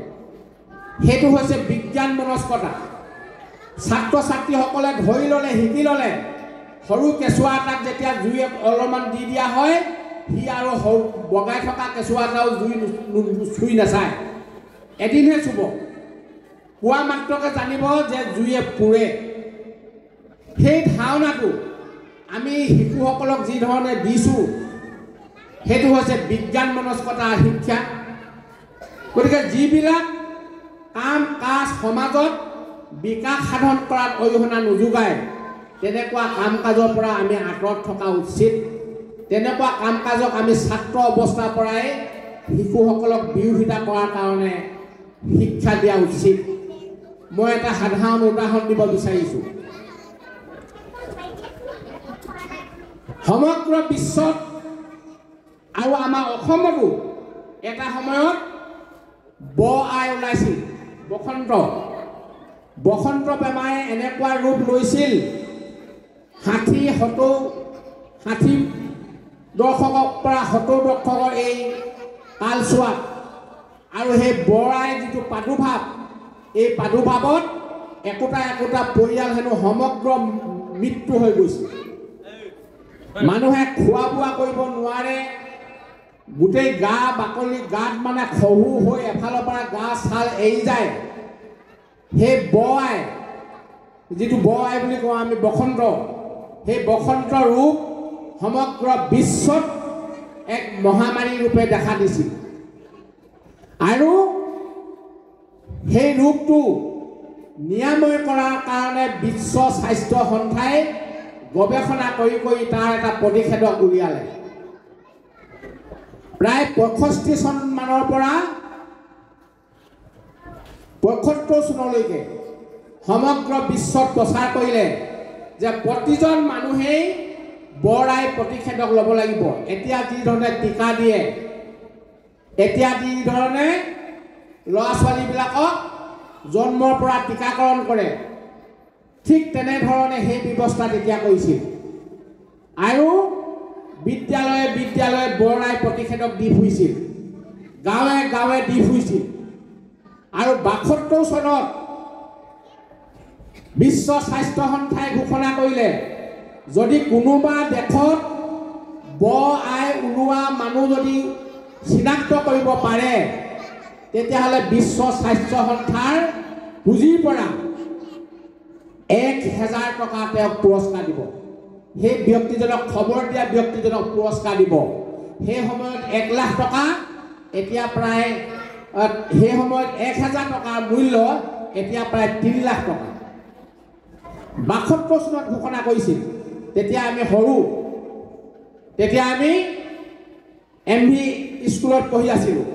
সেইটো হৈছে বিজ্ঞান মনস্কতা ছাত্ৰ ছাত্ৰীসকলে ধৰি ল'লে শিকি ল'লে সৰু কেঁচুৱা এটাক যেতিয়া জুইয়ে অলপমান দি দিয়া হয় সি আৰু বগাই থকা কেঁচুৱা এটাও জুই চুই নাচায় এদিনহে চুব পোৱা মাত্ৰকে জানিব যে জুইয়ে পুৰে সেই ধাৰণাটো আমি শিশুসকলক যি ধৰণে দিছোঁ সেইটো হৈছে বিজ্ঞান মনস্কতা শিক্ষা গতিকে যিবিলাক কাম কাজ সমাজত বিকাশ সাধন কৰাত অৰিহণা নোযোগায় তেনেকুৱা কাম কাজৰ পৰা আমি আঁতৰত থকা উচিত তেনেকুৱা কাম কাজক আমি ছাত্ৰ অৱস্থাৰ পৰাই শিশুসকলক বিৰোধিতা কৰাৰ কাৰণে শিক্ষা দিয়া উচিত মই এটা সাধাৰণ উদাহৰণ দিব বিচাৰিছোঁ সমগ্ৰ বিশ্বত আৰু আমাৰ অসমতো এটা সময়ত আই ওলাইছিল বসন্ত বেমাৰে এনেকুৱা ৰূপ লৈছিল 60 দশকৰ পৰা 70 দশকৰ এই কালচোৱাত আৰু সেই আই যিটো প্ৰাদুৰ্ভাৱ এই প্ৰাদুৰ্ভাৱত একোটা পৰিয়াল হেনো সমগ্ৰ মৃত্যু হৈ গৈছিল মানুহে খোৱা বোৱা কৰিব নোৱাৰে গোটেই গা বাকলি গাত মানে খহু হৈ এফালৰ পৰা গা ছাল এৰি যায় সেই আই যিটো আই বুলি কওঁ আমি বসন্ত সেই বসন্ত ৰূপ সমগ্ৰ বিশ্বত এক মহামাৰী ৰূপে দেখা দিছিল আৰু সেই ৰূপটো নিৰাময় কৰাৰ কাৰণে বিশ্ব স্বাস্থ্য সংস্থাই গৱেষণা কৰি তাৰ এটা প্ৰতিষেধক উলিয়ালে প্ৰায় 65 চন মানৰ পৰা 75 চনলৈকে সমগ্ৰ বিশ্বত প্ৰচাৰ কৰিলে যে প্ৰতিজন মানুহেই আই প্ৰতিষেধক ল'ব লাগিব এতিয়া যি ধৰণে টিকা দিয়ে এতিয়া যি ধৰণে ল'ৰা ছোৱালীবিলাকক জন্মৰ পৰা টিকাকৰণ কৰে ঠিক তেনেধৰণে সেই ব্যৱস্থা তেতিয়া কৰিছিল আৰু বিদ্যালয়ে বিদ্যালয়ে বৰাই প্ৰতিষেধক দি ফুৰিছিল গাঁৱে গাঁৱে দি ফুৰিছিল আৰু ৭২ চনত বিশ্ব স্বাস্থ্য সংস্থাই ঘোষণা কৰিলে যদি কোনোবা দেশত আই ওলোৱা মানুহ যদি চিনাক্ত কৰিব পাৰে তেতিয়াহ'লে বিশ্ব স্বাস্থ্য সংস্থাৰ পুঁজিৰ পৰা ১,০০০ টকা তেওঁক পুৰস্কাৰ দিব সেই ব্যক্তিজনক খবৰ দিয়া ব্যক্তিজনক পুৰস্কাৰ দিব সেই সময়ত ১,০০,০০০ টকা এতিয়া প্ৰায় সেই সময়ত ১,০০০ টকাৰ মূল্য এতিয়া প্ৰায় ৩,০০,০০০ টকা ৭২ চনত ঘোষণা কৰিছিল তেতিয়া আমি সৰু তেতিয়া আমি MV স্কুলত পঢ়ি আছিলোঁ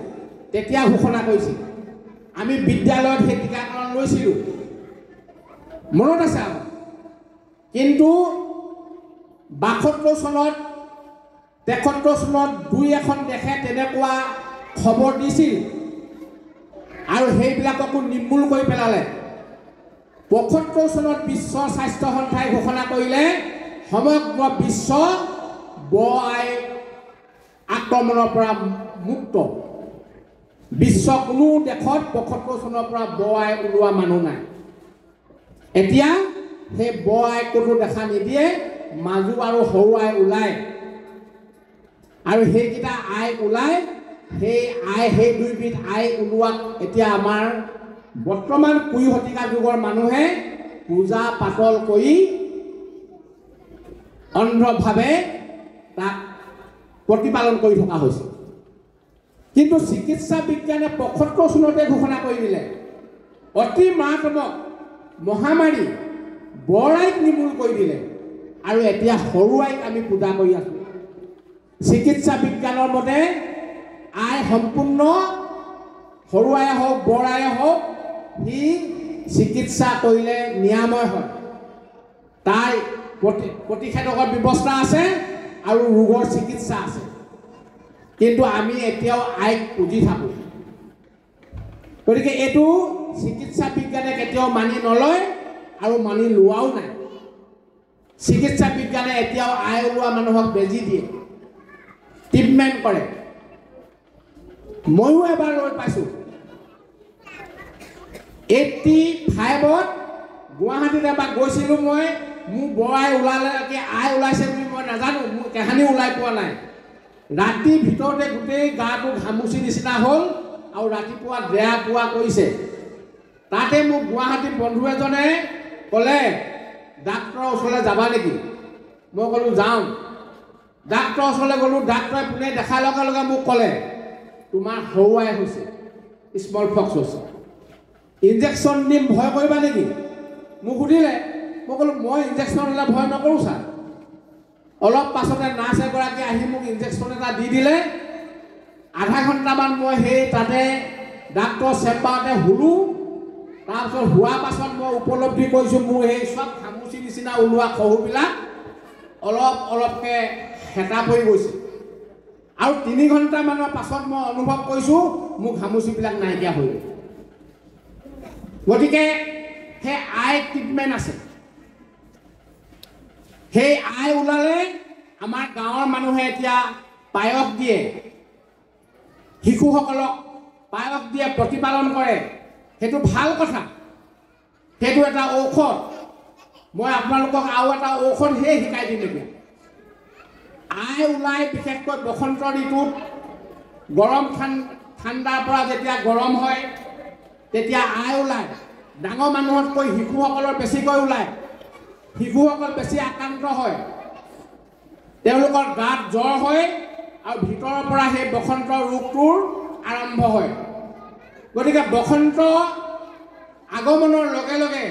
তেতিয়া ঘোষণা কৰিছিল আমি বিদ্যালয়ত সেই টিকাকৰণ লৈছিলোঁ মনত আছে আমাৰ কিন্তু ৭২ চনত ৭৩ চনত ২-এখন দেশে তেনেকুৱা খবৰ দিছিল আৰু সেইবিলাককো নিৰ্মূল কৰি পেলালে ৭৫ চনত বিশ্ব স্বাস্থ্য সংস্থাই ঘোষণা কৰিলে সমগ্ৰ বিশ্ব আই আক্ৰমণৰ পৰা মুক্ত বিশ্ব কোনো দেশত ৭৫ চনৰ পৰা আই ওলোৱা মানুহ নাই এতিয়া সেই আই কোনো দেখা নিদিয়ে মাজু আৰু সৰু আই ওলায় আৰু সেইকেইটা আই ওলায় সেই দুইবিধ আই ওলোৱাক এতিয়া আমাৰ বৰ্তমান কুই শতিকা যুগৰ মানুহে পূজা পাতল কৰি অন্ধভাৱে তাক প্ৰতিপালন কৰি থকা হৈছে কিন্তু চিকিৎসা বিজ্ঞানে ৭৫ চনতে ঘোষণা কৰি দিলে অতি মাৰাত্মক মহামাৰী আইক নিৰ্মূল কৰি দিলে আৰু এতিয়া সৰু আইক আমি পূজা কৰি আছোঁ চিকিৎসা বিজ্ঞানৰ মতে আই সম্পূৰ্ণ সৰু আই হওক আই হওক সি চিকিৎসা কৰিলে নিৰাময় হয় তাৰ প্ৰতিষেধকৰ ব্যৱস্থা আছে আৰু ৰোগৰ চিকিৎসা আছে কিন্তু আমি এতিয়াও আইক পুজি থাকোঁ গতিকে এইটো চিকিৎসা বিজ্ঞানে কেতিয়াও মানি নলয় আৰু মানি লোৱাও নাই চিকিৎসা বিজ্ঞানে এতিয়াও আই ওলোৱা মানুহক বেজি দিয়ে ট্ৰিটমেণ্ট কৰে ময়ো এবাৰ লৈ পাইছোঁ 85ত গুৱাহাটীত এবাৰ গৈছিলোঁ মই মোৰ আই ওলালে কি আই ওলাইছে বুলি মই নাজানো মোৰ কাহানি ওলাই পোৱা নাই ৰাতি ভিতৰতে গোটেই গাটো ঘামুচি নিচিনা হ'ল আৰু ৰাতিপুৱা দেয়া পোৱা কৰিছে তাতে মোক গুৱাহাটীৰ বন্ধু এজনে ক'লে ডাক্তৰৰ ওচৰলৈ যাবা নেকি মই ক'লোঁ যাওঁ ডাক্তৰৰ ওচৰলৈ গ'লোঁ ডাক্তৰে পোনে দেখাৰ লগে লগে মোক ক'লে তোমাৰ সৰু আই হৈছে স্মল ফক্স হৈছে ইনজেকশ্যন দিম ভয় কৰিবা নেকি মোক সুধিলে মই ক'লোঁ মই ইনজেকশ্যন ল'লে ভয় নকৰোঁ ছাৰ অলপ পাছতে নাৰ্ছ এগৰাকী আহি মোক ইনজেকশ্যন এটা দি দিলে আধা ঘণ্টামান মই সেই তাতে ডাক্তৰৰ চেম্বাৰতে শুলোঁ তাৰপিছত হোৱাৰ পাছত মই উপলব্ধি কৰিছোঁ মোৰ সেই চব ঘামুচি নিচিনা ওলোৱা শহুবিলাক অলপ অলপকৈ হেতা পৰি গৈছে আৰু 3 ঘণ্টামানৰ পাছত মই অনুভৱ কৰিছোঁ মোৰ ঘামুচিবিলাক নাইকিয়া হৈ গ'ল গতিকে সেই আই ট্ৰিটমেণ্ট আছে সেই আই ওলালে আমাৰ গাঁৱৰ মানুহে এতিয়া পায়স দিয়ে শিশুসকলক পায়স দিয়ে প্ৰতিপালন কৰে সেইটো ভাল কথা সেইটো এটা ঔষধ মই আপোনালোকক আৰু এটা ঔষধ শিকাই দিম এতিয়া আই ওলাই বিশেষকৈ বসন্ত ঋতুত গৰম ঠাণ্ডাৰ পৰা যেতিয়া গৰম হয় তেতিয়া আই ওলায় ডাঙৰ মানুহতকৈ শিশুসকলৰ বেছিকৈ ওলায় শিশুসকল বেছি আক্ৰান্ত হয় তেওঁলোকৰ গাত জ্বৰ হয় আৰু ভিতৰৰ পৰা সেই বসন্ত ৰোগটোৰ আৰম্ভ হয় গতিকে বসন্ত আগমনৰ লগে লগে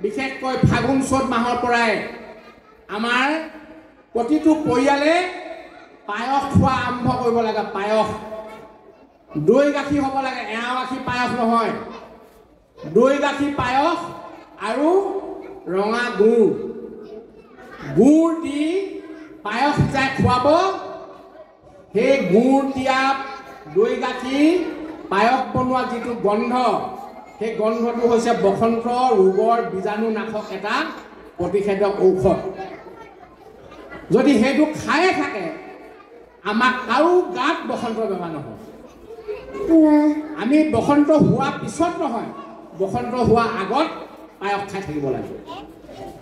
বিশেষকৈ ফাগুন চ'ত মাহৰ পৰাই আমাৰ প্ৰতিটো পৰিয়ালে পায়স খোৱা আৰম্ভ কৰিব লাগে পায়স দৈ গাখীৰ হ'ব লাগে এৱা গাখীৰ পায়স নহয় দৈ গাখীৰ পায়স আৰু ৰঙা গুড় দি পায়স সিজাই খুৱাব সেই গুড় দিয়া দৈ গাখীৰ পায়স বনোৱা যিটো গন্ধ সেই গন্ধটো হৈছে বসন্ত ৰোগৰ বীজাণুনাশক এটা প্ৰতিষেধক ঔষধ যদি সেইটো খায়ে থাকে আমাক কাৰো গাত বসন্ত বেমাৰ নহয় আমি বসন্ত হোৱা পিছত নহয় বসন্ত হোৱা আগত পায়স খাই থাকিব লাগে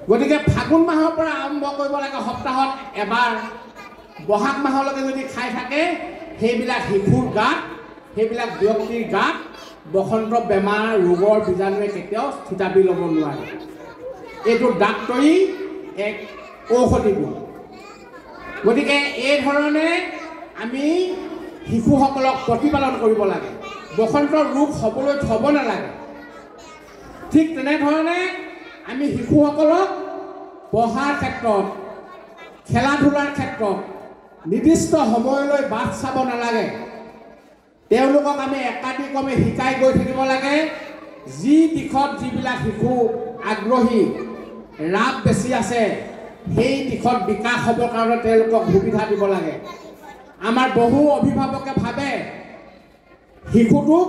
গতিকে ফাগুন মাহৰ পৰা আৰম্ভ কৰিব লাগে সপ্তাহত এবাৰ বহাগ মাহলৈকে যদি খাই থাকে সেইবিলাক শিশুৰ গাত সেইবিলাক ব্যক্তিৰ গাত বসন্ত বেমাৰ ৰোগৰ বীজাণুৱে কেতিয়াও থিতাপি ল'ব নোৱাৰে এইটো ডাক্তৰী এক ঔষধি গুণ গতিকে এই ধৰণে আমি শিশুসকলক প্ৰতিপালন কৰিব লাগে বসন্ত ৰোগ হ'বলৈ থ'ব নালাগে ঠিক তেনেধৰণে আমি শিশুসকলক পঢ়াৰ ক্ষেত্ৰত খেলা ধূলাৰ ক্ষেত্ৰত নিৰ্দিষ্ট সময়লৈ বাট চাব নালাগে তেওঁলোকক আমি একাধিক্ৰমে শিকাই গৈ থাকিব লাগে যি দিশত যিবিলাক শিশু আগ্ৰহী ৰাপ বেছি আছে সেই দিশত বিকাশ হ'বৰ কাৰণে তেওঁলোকক সুবিধা দিব লাগে আমাৰ বহু অভিভাৱকে ভাবে শিশুটোক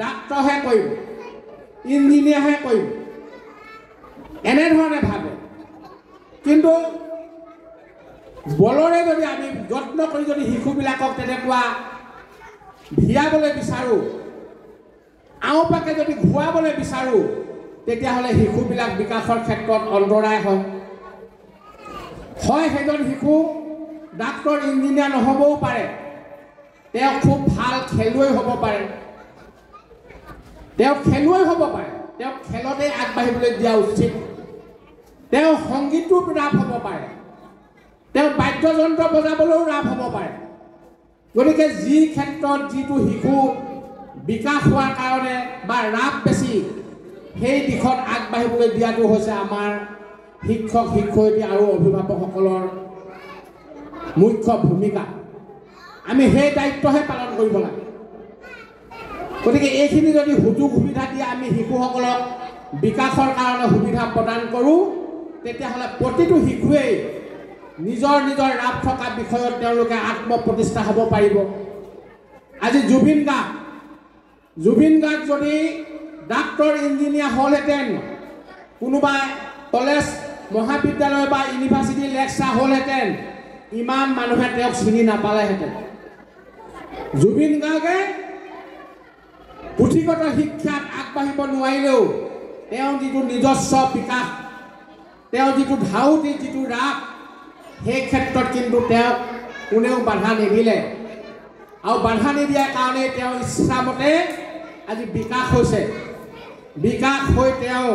ডাক্তৰহে কৰিম ইঞ্জিনিয়াৰহে কৰিম এনেধৰণে ভাবে কিন্তু বলৰে যদি আমি যত্ন কৰি যদি শিশুবিলাকক তেনেকুৱা ভিয়াবলৈ বিচাৰোঁ আওপাকে যদি ঘূৰাবলৈ বিচাৰোঁ তেতিয়াহ'লে শিশুবিলাক বিকাশৰ ক্ষেত্ৰত অন্তৰায় হয় সেইজন শিশু ডাক্তৰ ইঞ্জিনিয়াৰ নহ'বও পাৰে তেওঁ খুব ভাল খেলুৱৈ হ'ব পাৰে তেওঁ খেলুৱৈ হ'ব পাৰে তেওঁ খেলতে আগবাঢ়িবলৈ দিয়া উচিত তেওঁ সংগীতো ৰাপ হ'ব পাৰে তেওঁ বাদ্যযন্ত্ৰ বজাবলৈও ৰাপ হ'ব পাৰে গতিকে যি ক্ষেত্ৰত যিটো শিশু বিকাশ হোৱাৰ কাৰণে বা ৰাপ বেছি সেই দিশত আগবাঢ়িবলৈ দিয়াটো হৈছে আমাৰ শিক্ষক শিক্ষয়িত্ৰী আৰু অভিভাৱকসকলৰ মুখ্য ভূমিকা আমি সেই দায়িত্বহে পালন কৰিব লাগে গতিকে এইখিনি যদি সুযোগ সুবিধা দিয়ে আমি শিশুসকলক বিকাশৰ কাৰণে সুবিধা প্ৰদান কৰোঁ তেতিয়াহ'লে প্ৰতিটো শিশুৱেই নিজৰ নিজৰ ৰাপ থকা বিষয়ত তেওঁলোকে আত্মপ্ৰতিষ্ঠা হ'ব পাৰিব আজি জুবিন গাৰ্গ যদি ডাক্তৰ ইঞ্জিনিয়াৰ হ'লহেঁতেন কোনোবা কলেজ মহাবিদ্যালয় বা ইউনিভাৰ্চিটি লেকচাৰ হ'লহেঁতেন ইমান মানুহে তেওঁক চিনি নাপালেহেঁতেন জুবিন গাৰ্গে পুথিগত শিক্ষাত আগবাঢ়িব নোৱাৰিলেও তেওঁ যিটো নিজস্ব বিকাশ তেওঁ যিটো ধাউতি যিটো ৰাপ সেই ক্ষেত্ৰত কিন্তু তেওঁক কোনেও বাধা নিদিলে আৰু বাধা নিদিয়াৰ কাৰণে তেওঁ ইচ্ছামতে আজি বিকাশ হৈছে বিকাশ হৈ তেওঁ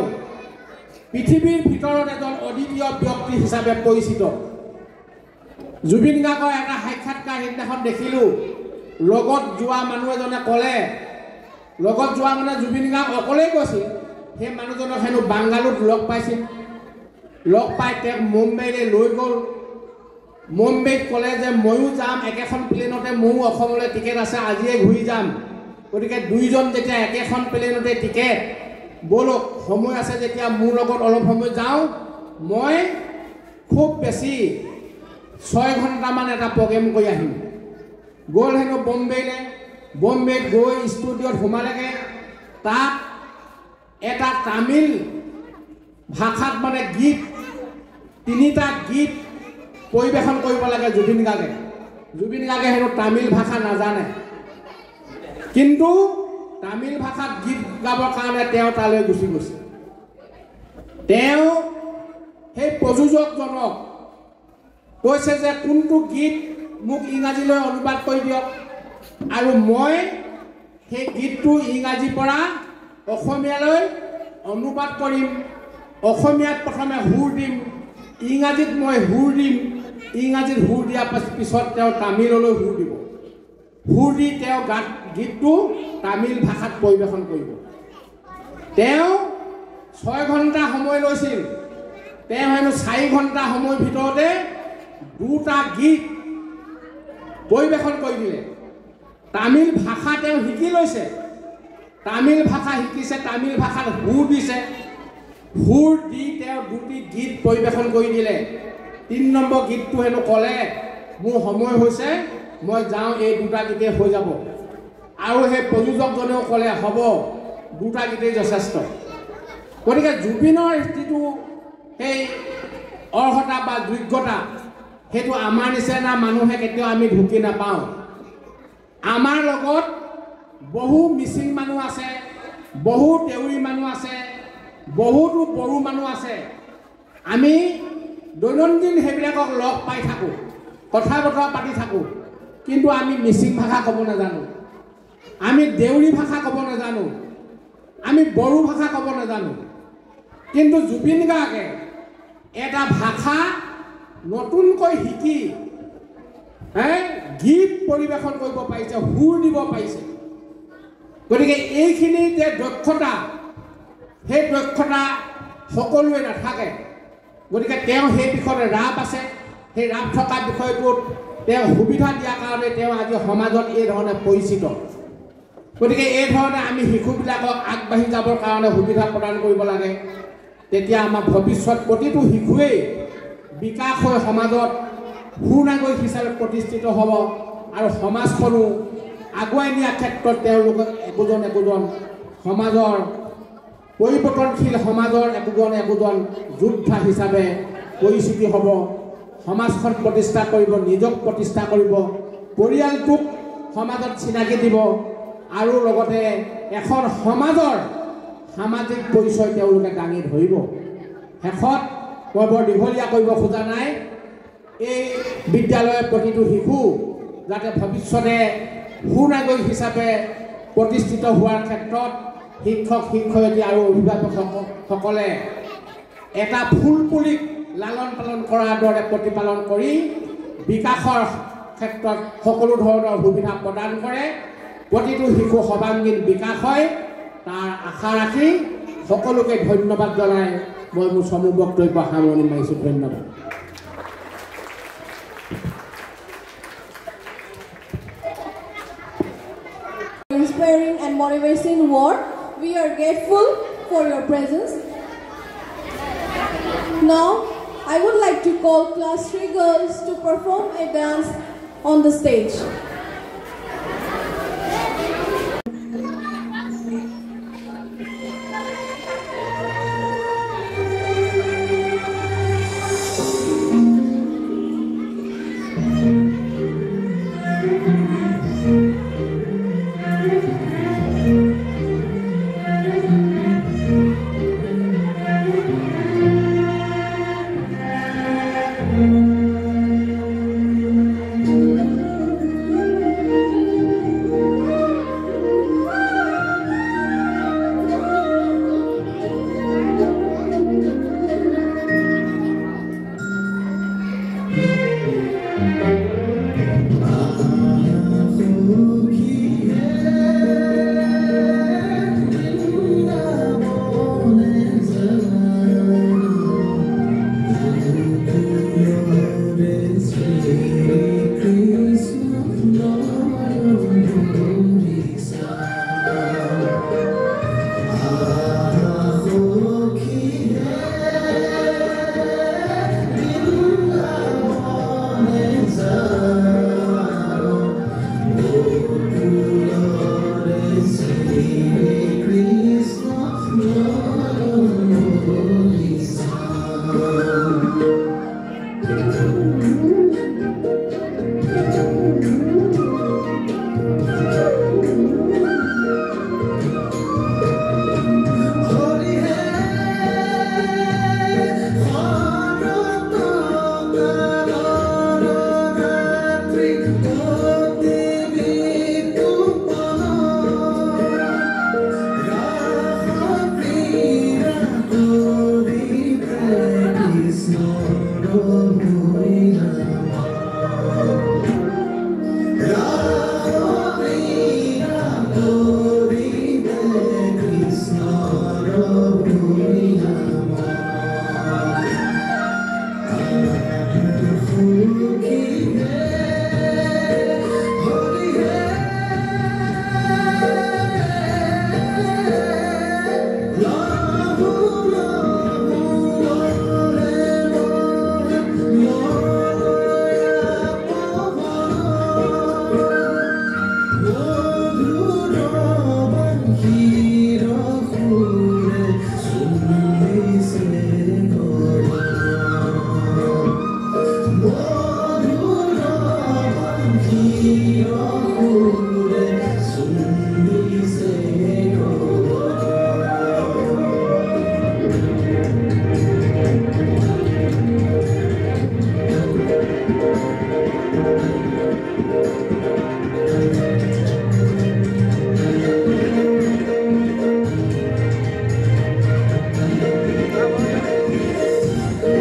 পৃথিৱীৰ ভিতৰত এজন অদ্বিতীয় ব্যক্তি হিচাপে পৰিচিত জুবিন গাৰ্গৰ এটা সাক্ষাৎকাৰ সেইদিনাখন দেখিলোঁ লগত যোৱা মানুহ এজনে ক'লে লগত যোৱা মানে জুবিন গাৰ্গ অকলেই গৈছিল সেই মানুহজনক হেনো বাংগালুৰুত লগ পাইছিল লগ পাই তেওঁক মুম্বাইলৈ লৈ গ'ল মুম্বাইত ক'লে যে ময়ো যাম একেখন প্লেনতে ময়ো অসমলৈ টিকেট আছে আজিয়ে ঘূৰি যাম গতিকে দুইজন যেতিয়া একেখন প্লেনতে টিকেট ব'লক সময় আছে যেতিয়া মোৰ লগত অলপ সময় যাওঁ মই খুব বেছি 6 ঘণ্টামান এটা প্ৰগ্ৰেম কৰি আহিম গ'ল হেনো বম্বেত গৈ ষ্টুডিঅ'ত সোমালেগৈ তাত এটা তামিল ভাষাত মানে গীত 3টা গীত পৰিৱেশন কৰিব লাগে জুবিন গাৰ্গে হেনো তামিল ভাষা নাজানে কিন্তু তামিল ভাষাত গীত গাবৰ কাৰণে তেওঁ তালৈ গুচি গৈছে তেওঁ সেই প্ৰযোজকজনক কৈছে যে কোনটো গীত মোক ইংৰাজীলৈ অনুবাদ কৰি দিয়ক আৰু মই সেই গীতটো ইংৰাজীৰ পৰা অসমীয়ালৈ অনুবাদ কৰিম অসমীয়াত প্ৰথমে সুৰ দিম ইংৰাজীত মই সুৰ দিম ইংৰাজীত সুৰ দিয়াৰ পিছত তেওঁ তামিললৈ সুৰ দিব সুৰ দি তেওঁ গীতটো তামিল ভাষাত পৰিৱেশন কৰিব তেওঁ 6 ঘণ্টা সময় লৈছিল তেওঁ হেনো 4 ঘণ্টা সময়ৰ ভিতৰতে 2টা গীত পৰিৱেশন কৰি দিলে তামিল ভাষা তেওঁ শিকি লৈছে তামিল ভাষা শিকিছে তামিল ভাষাত সুৰ দিছে সুৰ দি তেওঁ 2টি গীত পৰিৱেশন কৰি দিলে 3 নম্বৰ গীতটো হেনো ক'লে মোৰ সময় হৈছে মই যাওঁ এই 2টা গীতে হৈ যাব আৰু সেই প্ৰযোজকজনেও ক'লে হ'ব দুটা গীতেই যথেষ্ট গতিকে জুবিনৰ যিটো সেই অৰ্হতা বা যোগ্যতা সেইটো আমাৰ নিচিনা মানুহে কেতিয়াও আমি ঢুকি নাপাওঁ আমাৰ লগত বহু মিচিং মানুহ আছে বহু দেউৰী মানুহ আছে বহুতো বড়ো মানুহ আছে আমি দৈনন্দিন সেইবিলাকক লগ পাই থাকোঁ কথা বতৰা পাতি থাকোঁ কিন্তু আমি মিচিং ভাষা ক'ব নাজানো আমি দেউৰী ভাষা ক'ব নাজানো আমি বড়ো ভাষা ক'ব নাজানো কিন্তু জুবিন গাৰ্গে এটা ভাষা নতুনকৈ শিকি গীত পৰিৱেশন কৰিব পাৰিছে সুৰ দিব পাৰিছে গতিকে এইখিনি যে দক্ষতা সেই দক্ষতা সকলোৱে নাথাকে গতিকে তেওঁ সেই বিষয়ত ৰাপ আছে সেই ৰাপ থকা বিষয়টোত তেওঁ সুবিধা দিয়াৰ কাৰণে তেওঁ আজি সমাজত এই ধৰণে পৰিচিত গতিকে এই ধৰণে আমি শিশুবিলাকক আগবাঢ়ি যাবৰ কাৰণে সুবিধা প্ৰদান কৰিব লাগে তেতিয়া আমাৰ ভৱিষ্যত প্ৰতিটো শিশুৱেই বিকাশ হৈ সমাজত সুনাগৰিক হিচাপে প্ৰতিষ্ঠিত হ'ব আৰু সমাজখনো আগুৱাই নিয়াৰ ক্ষেত্ৰত তেওঁলোক একোজন সমাজৰ পৰিৱৰ্তনশীল সমাজৰ একোজন যোদ্ধা হিচাপে পৰিচিতি হ'ব সমাজখন প্ৰতিষ্ঠা কৰিব নিজক প্ৰতিষ্ঠা কৰিব পৰিয়ালটোক সমাজত চিনাকি দিব আৰু লগতে এখন সমাজৰ সামাজিক পৰিচয় তেওঁলোকে দাঙি ধৰিব শেষত মই বৰ দীঘলীয়া কৰিব খোজা নাই এই বিদ্যালয়ৰ প্ৰতিটো শিশু যাতে ভৱিষ্যতে সুনাগৰিক হিচাপে প্ৰতিষ্ঠিত হোৱাৰ ক্ষেত্ৰত শিক্ষক শিক্ষয়িত্ৰী আৰু অভিভাৱকসকলে এটা ফুল পুলিক লালন পালন কৰাৰ দৰে প্ৰতিপালন কৰি বিকাশৰ ক্ষেত্ৰত সকলো ধৰণৰ সুবিধা প্ৰদান কৰে প্ৰতিটো শিশু সৰ্বাংগীন বিকাশ হয় তাৰ আশা ৰাখি সকলোকে ধন্যবাদ জনাই মই মোৰ সমূহ বক্তব্য সামৰণি মাৰিছোঁ ধন্যবাদ Inspiring and motivating word. We are grateful for your presence. Now, I would like to call class 3 girls to perform a dance on the stage. Hero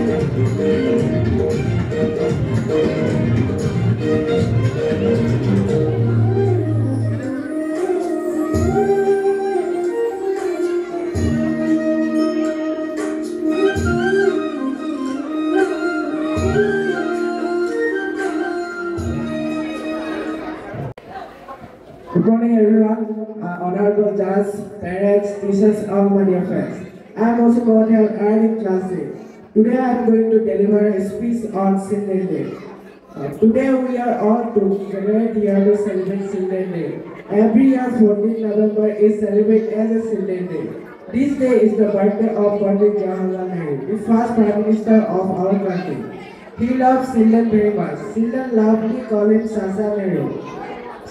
Good morning everyone, honorable judges, parents, teachers, all my dear friends. I am also going to have early class 8. Today I am going to deliver a speech on Children's Day. Today we are all together here to celebrate Children's Day. Every year 14th November is celebrated as a Children's Day. This day is the birthday of Pandit Jawaharlal Nehru, the first Prime Minister of our country. He loves children very much. Children loudly call him Sasa Nehru.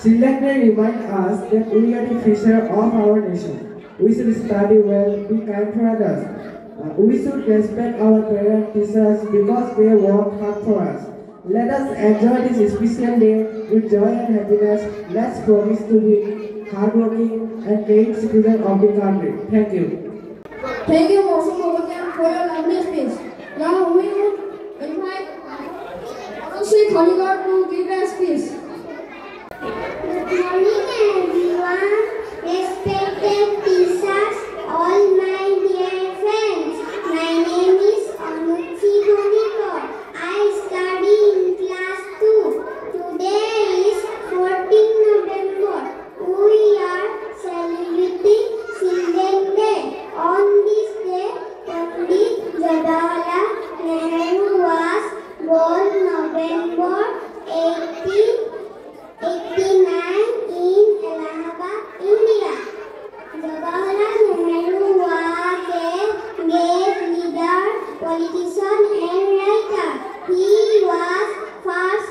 Children Day reminds us that we are the future of our nation. We should study well, be kind to others. We should respect our parents, teachers because they work hard for us. Let us enjoy this special day with joy and happiness. Let's promise to be hardworking and caring citizens of the country. Thank you. Thank you, Moshe Mohammed, for your lovely speech. Now we will invite Sri Khaligar to give a speech. Good morning everyone, respected teachers, all my dear friends. My name is Anuchi Khaligar. I study in class 2. Today is 14th November. We are celebrating Children's Day. On this day, Pandit Jawaharlal Nehru was born November 1889 in Allahabad, India. Jawaharlal Nehru was a great leader, politician and writer. He was first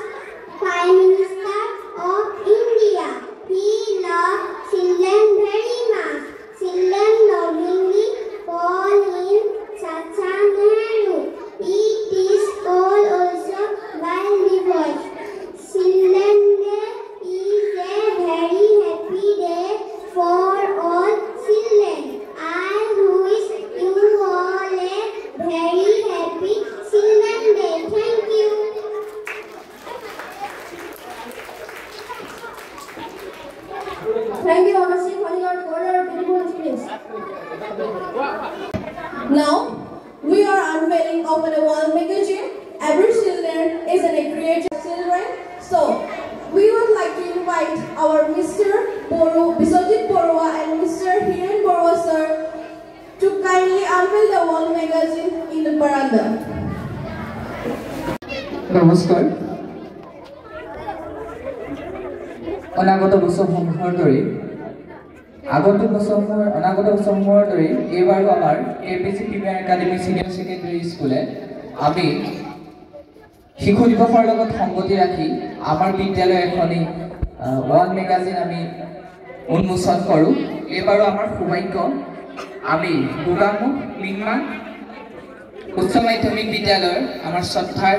Prime Minister of India. He loved children very much. Children lovingly call him Chacha Nehru. It is called also Gandhi Voice. Children's Day is a very happy day for all children. I wish you all a very happy Children's Day. Thank you. Thank you, Honorable Khaligar, for your beautiful speech. Now, we are unveiling of an award magazine. Every children is an creative children. So, we would like to invite our Mr. Biswajit Borua and Mr. Hiren Borua sir to kindly unveil the wall magazine in the veranda. নমস্কাৰ অনাগত বছৰসমূহৰ দৰে এইবাৰো আমাৰ APC premier academy senior secondary স্কুলে আমি শিশু দিৱসৰ লগত সংগতি ৰাখি আমাৰ বিদ্যালয় এখনি ওয়ান মেগাজিন আমি উন্মোচন কৰো। এইবাৰো আমাৰ সৌভাগ্য আমি গোগামুখ মিনমা উচ্চ মাধ্যমিক বিদ্যালয়ৰ আমাৰ শ্ৰদ্ধাৰ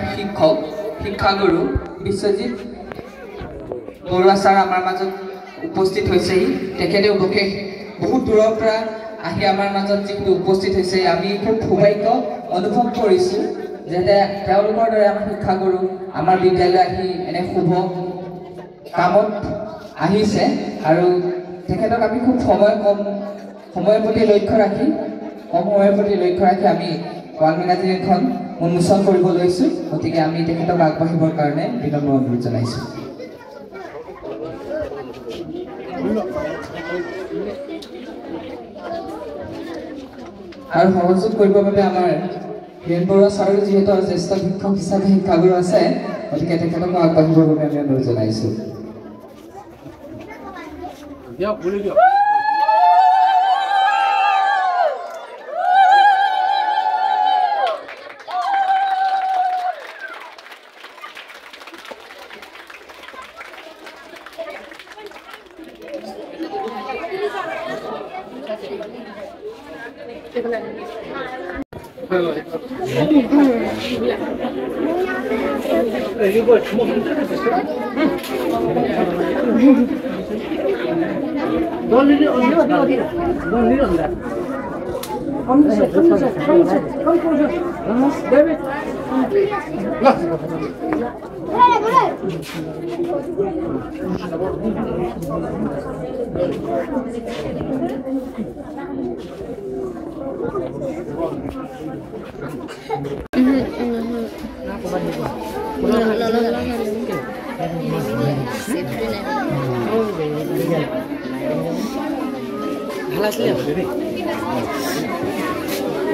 শিক্ষাগুৰু বিশ্বজিৎ বৰুৱা ছাৰ আমাৰ মাজত উপস্থিত হৈছেহি। তেখেতে বহুত দূৰৰ পৰা আহি আমাৰ মাজত যিটো উপস্থিত হৈছে আমি খুব সৌভাগ্য অনুভৱ কৰিছোঁ যে তেওঁলোকৰ দৰে আমাৰ শিক্ষাগুৰু আমাৰ বিদ্যালয় আহি এনে শুভ কামত আহিছে আৰু তেখেতক আমি খুব সময়ৰ প্ৰতি লক্ষ্য ৰাখি আমি ওয়ান মেগাজিন এখন উন্মোচন কৰিব লৈছোঁ। গতিকে আমি তেখেতক আগবাঢ়িবৰ কাৰণে বিনম্ৰ অনুৰোধ জনাইছোঁ। আৰু সহযোগ কৰিবৰ বাবে আমাৰ হিৰেণ বৰুৱা ছাৰৰ যিহেতু জ্যেষ্ঠ শিক্ষক হিচাপে শিক্ষাগুৰু আছে, গতিকে তেখেতকো আগবাঢ়িবৰ বাবে আমি অনুৰোধ জনাইছোঁ।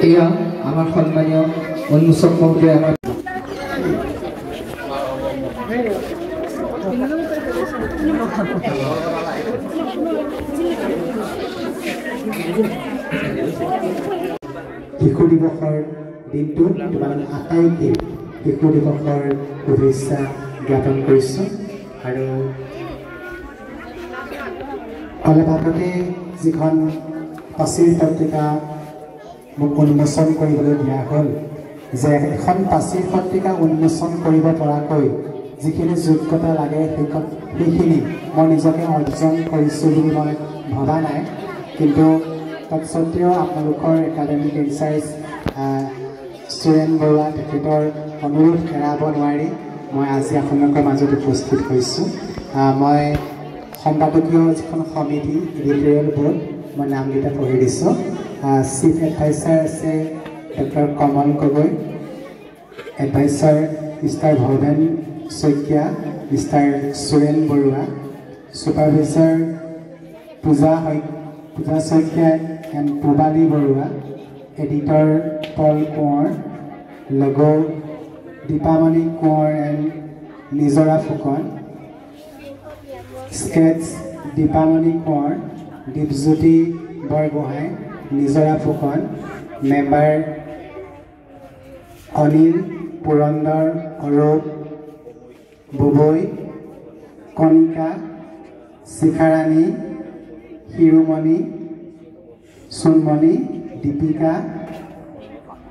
এয়া আমাৰ সম্মানীয় উন্মোচক মহোদয় আমাৰ শিশু দিৱসৰ দিনটো তোমালোক আটাইকে শিশু দিৱসৰ শুভেচ্ছা জ্ঞাপন কৰিছোঁ আৰু অলপ আগতে যিখন পাচিৰ পত্ৰিকা মোক উন্মোচন কৰিবলৈ দিয়া হ'ল যে এখন পাচিৰ পত্ৰিকা উন্মোচন কৰিব পৰাকৈ যিখিনি যোগ্যতা লাগে সেইখিনি মই নিজকে অৰ্জন কৰিছোঁ বুলি মই ভবা নাই কিন্তু তৎসত্ত্বেও আপোনালোকৰ একাডেমিক ইনচাৰ্জ সুৰেন বৰুৱা তেখেতৰ অনুৰোধ এৰাব নোৱাৰি মই আজি আপোনালোকৰ মাজত উপস্থিত হৈছোঁ মই সম্পাদকীয় যিখন সমিতি এডিটৰিয়েল বোৰ্ড মই নামকেইটা পঢ়ি দিছোঁ চিফ এডভাইচাৰ আছে doctor Kamal Gogoi advisor mister Bhaben Saikia mister Suren Barua supervisor Puja Saikia and Pubali Barua editor Pal Konwar logo Dipamoni Konwar and Nijara Phukan sketches Dipamoni Konwar Dipjyoti Borgohain Nijara Phukan member Anil Purandar Arup Bubai Kanika Shikharani Shiromoni Sonmoni Dipika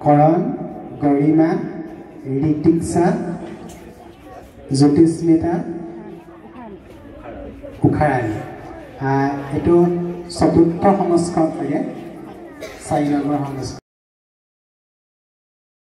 Karan Garima Ritiksha Jyotismita Ukharani এইটো চতুৰ্থ সংস্কৰণ থাকে 4 নম্বৰ সংস্কৰণ